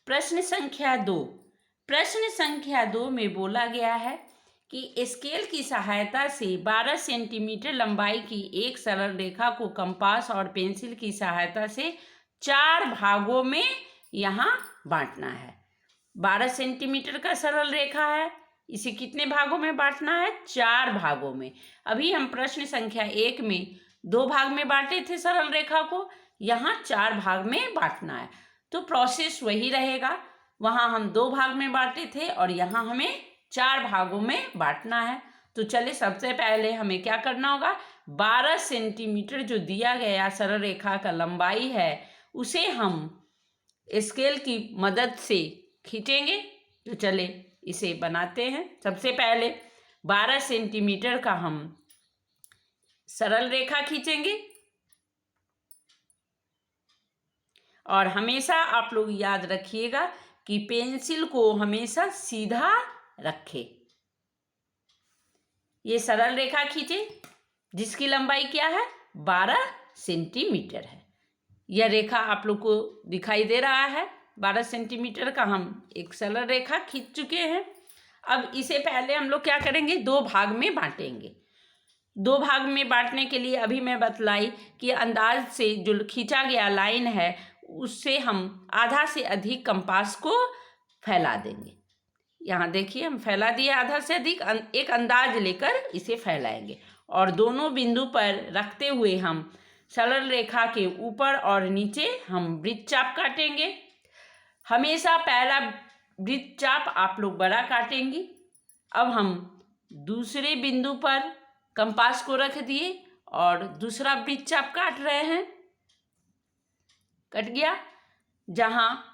प्रश्न संख्या 2। प्रश्न संख्या 2 में बोला गया है कि स्केल की सहायता से 12 सेंटीमीटर लंबाई की एक सरल रेखा को कंपास और पेंसिल की सहायता से 4 भागों में यहाँ बांटना है। 12 सेंटीमीटर का सरल रेखा है, इसे कितने भागों में बांटना है? 4 भागों में। अभी हम प्रश्न संख्या 1 में 2 भाग में बांटे थे सरल रेखा को, यहाँ 4 भाग में बांटना है। तो प्रोसेस वही रहेगा, वहाँ हम 2 भाग में बांटे थे और यहाँ हमें 4 भागों में बांटना है। तो चले सबसे पहले हमें क्या करना होगा, 12 सेंटीमीटर जो दिया गया सरल रेखा का लंबाई है उसे हम स्केल की मदद से खींचेंगे। तो चले इसे बनाते हैं। सबसे पहले 12 सेंटीमीटर का हम सरल रेखा खींचेंगे और हमेशा आप लोग याद रखिएगा कि पेंसिल को हमेशा सीधा रखें। ये सरल रेखा खींचे जिसकी लंबाई क्या है? 12 सेंटीमीटर है। यह रेखा आप लोग को दिखाई दे रहा है, 12 सेंटीमीटर का हम एक सरल रेखा खींच चुके हैं। अब इसे पहले हम लोग क्या करेंगे, 2 भाग में बांटेंगे। 2 भाग में बांटने के लिए अभी मैं बतलाई कि अंदाज से जो खींचा गया लाइन है उससे हम आधा से अधिक कंपास को फैला देंगे। यहाँ देखिए हम फैला दिए आधा से अधिक, एक अंदाज लेकर इसे फैलाएंगे और दोनों बिंदु पर रखते हुए हम सरल रेखा के ऊपर और नीचे हम वृत्तचाप काटेंगे। हमेशा पहला वृत्तचाप आप लोग बड़ा काटेंगे। अब हम दूसरे बिंदु पर कंपास को रख दिए और दूसरा वृत्तचाप काट रहे हैं। कट गया। जहाँ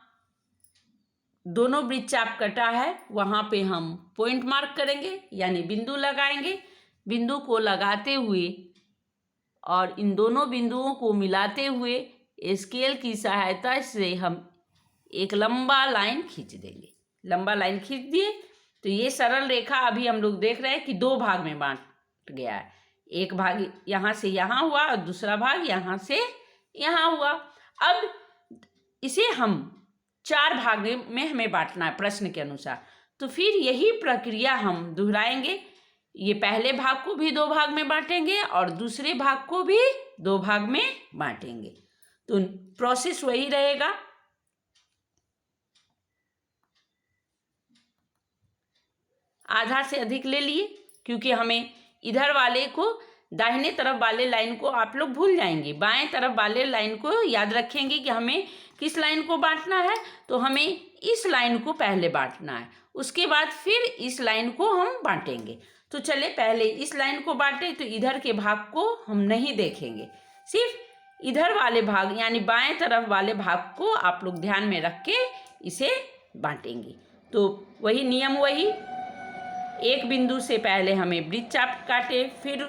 दोनों वृत्तचाप कटा है वहाँ पे हम पॉइंट मार्क करेंगे, यानी बिंदु लगाएंगे। बिंदु को लगाते हुए और इन दोनों बिंदुओं को मिलाते हुए स्केल की सहायता से हम एक लंबा लाइन खींच देंगे। लंबा लाइन खींच दिए तो ये सरल रेखा अभी हम लोग देख रहे हैं कि 2 भाग में बांट गया है। एक भाग यहाँ से यहाँ हुआ और दूसरा भाग यहाँ से यहाँ हुआ। अब इसे हम 4 भाग में हमें बांटना है प्रश्न के अनुसार। तो फिर यही प्रक्रिया हम दोहराएंगे। ये पहले भाग को भी 2 भाग में बांटेंगे और दूसरे भाग को भी 2 भाग में बांटेंगे। तो प्रोसेस वही रहेगा। आधा से अधिक ले लिए क्योंकि हमें इधर वाले को, दाहिने तरफ वाले लाइन को आप लोग भूल जाएंगे, बाएं तरफ वाले लाइन को याद रखेंगे कि हमें किस लाइन को बांटना है। तो हमें इस लाइन को पहले बांटना है, उसके बाद फिर इस लाइन को हम बांटेंगे। तो चले पहले इस लाइन को बांटे। तो इधर के भाग को हम नहीं देखेंगे, सिर्फ इधर वाले भाग यानी बाएं तरफ वाले भाग को आप लोग ध्यान में रख के इसे बांटेंगे। तो वही नियम, वही एक बिंदु से पहले हमें वृत्तचाप काटे, फिर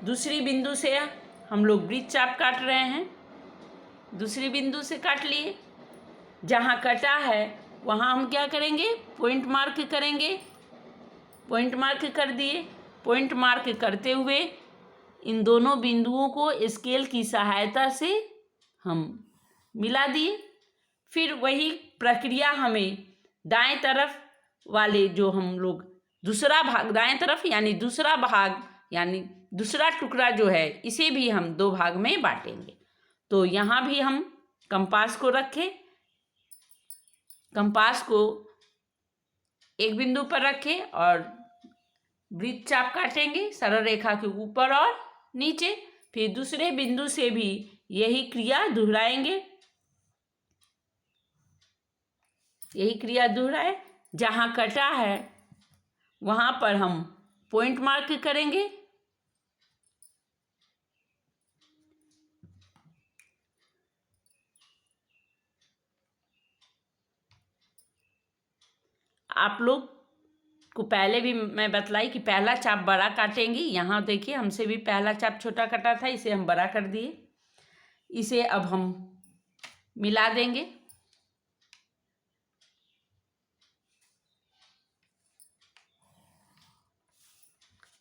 दूसरी बिंदु से हम लोग वृत्तचाप काट रहे हैं। दूसरी बिंदु से काट लिए, जहाँ कटा है वहाँ हम क्या करेंगे, पॉइंट मार्क करेंगे। पॉइंट मार्क कर दिए। पॉइंट मार्क करते हुए इन दोनों बिंदुओं को स्केल की सहायता से हम मिला दिए। फिर वही प्रक्रिया हमें दाएं तरफ वाले जो हम लोग दूसरा भाग, दाएं तरफ यानी दूसरा भाग यानी दूसरा टुकड़ा जो है इसे भी हम 2 भाग में बांटेंगे। तो यहाँ भी हम कंपास को रखें, कंपास को एक बिंदु पर रखें और वृत्तचाप काटेंगे सरल रेखा के ऊपर और नीचे। फिर दूसरे बिंदु से भी यही क्रिया दोहराएंगे। यही क्रिया दोहराए, जहाँ कटा है वहाँ पर हम पॉइंट मार्क करेंगे। आप लोग को पहले भी मैं बतलाई कि पहला चाप बड़ा काटेंगे। यहाँ देखिए हमसे भी पहला चाप छोटा कटा था, इसे हम बड़ा कर दिए। इसे अब हम मिला देंगे।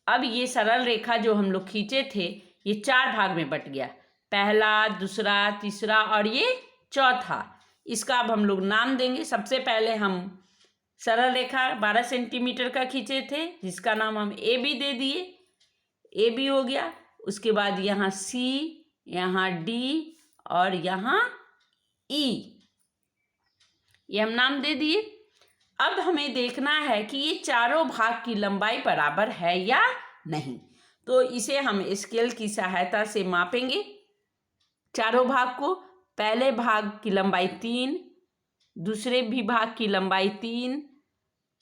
अब ये सरल रेखा जो हम लोग खींचे थे ये 4 भाग में बट गया, पहला, दूसरा, तीसरा और ये चौथा। इसका अब हम लोग नाम देंगे। सबसे पहले हम सरल रेखा 12 सेंटीमीटर का खींचे थे, जिसका नाम हम ए बी दे दिए। ए बी हो गया। उसके बाद यहाँ सी, यहाँ डी और यहाँ ई, ये हम नाम दे दिए। अब हमें देखना है कि ये चारों भाग की लंबाई बराबर है या नहीं। तो इसे हम स्केल की सहायता से मापेंगे चारों भाग को। पहले भाग की लंबाई 3, दूसरे विभाग की लंबाई 3,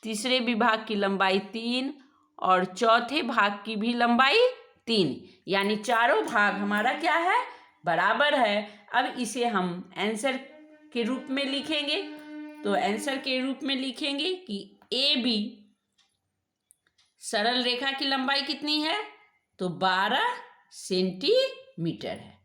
तीसरे विभाग की लंबाई 3 और चौथे भाग की भी लंबाई 3, यानी चारों भाग हमारा क्या है, बराबर है। अब इसे हम आंसर के रूप में लिखेंगे। तो आंसर के रूप में लिखेंगे कि ए बी सरल रेखा की लंबाई कितनी है, तो 12 सेंटीमीटर है।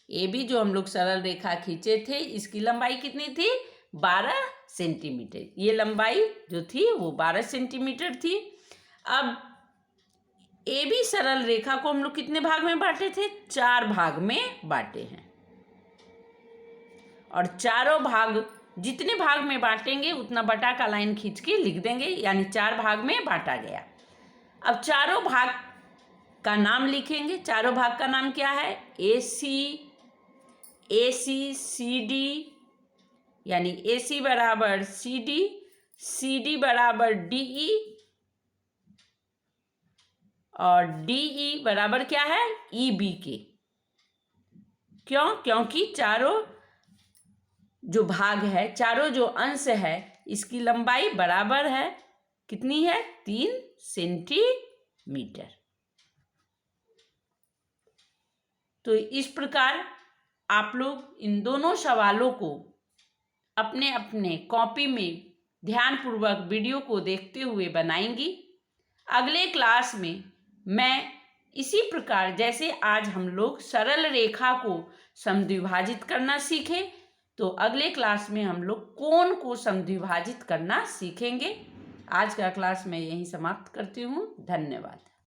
ए बी जो हम लोग सरल रेखा खींचे थे, इसकी लंबाई कितनी थी, 12 सेंटीमीटर। ये लंबाई जो थी वो 12 सेंटीमीटर थी। अब ए बी सरल रेखा को हम लोग कितने भाग में बांटे थे, 4 भाग में बांटे हैं। और चारों भाग, जितने भाग में बांटेंगे उतना बटा का लाइन खींच के लिख देंगे, यानी 4 भाग में बांटा गया। अब चारों भाग का नाम लिखेंगे। चारों भाग का नाम क्या है, ए सी सी डी, यानी ए सी बराबर सी डी बराबर डी ई और डी ई बराबर क्या है, ई बी के। क्यों, क्योंकि चारों जो भाग है, चारों जो अंश है, इसकी लंबाई बराबर है। कितनी है, 3 सेंटीमीटर। तो इस प्रकार आप लोग इन दोनों सवालों को अपने अपने कॉपी में ध्यानपूर्वक वीडियो को देखते हुए बनाएंगी। अगले क्लास में मैं इसी प्रकार, जैसे आज हम लोग सरल रेखा को समद्विभाजित करना सीखे, तो अगले क्लास में हम लोग कोण को समद्विभाजित करना सीखेंगे। आज का क्लास मैं यहीं समाप्त करती हूँ। धन्यवाद।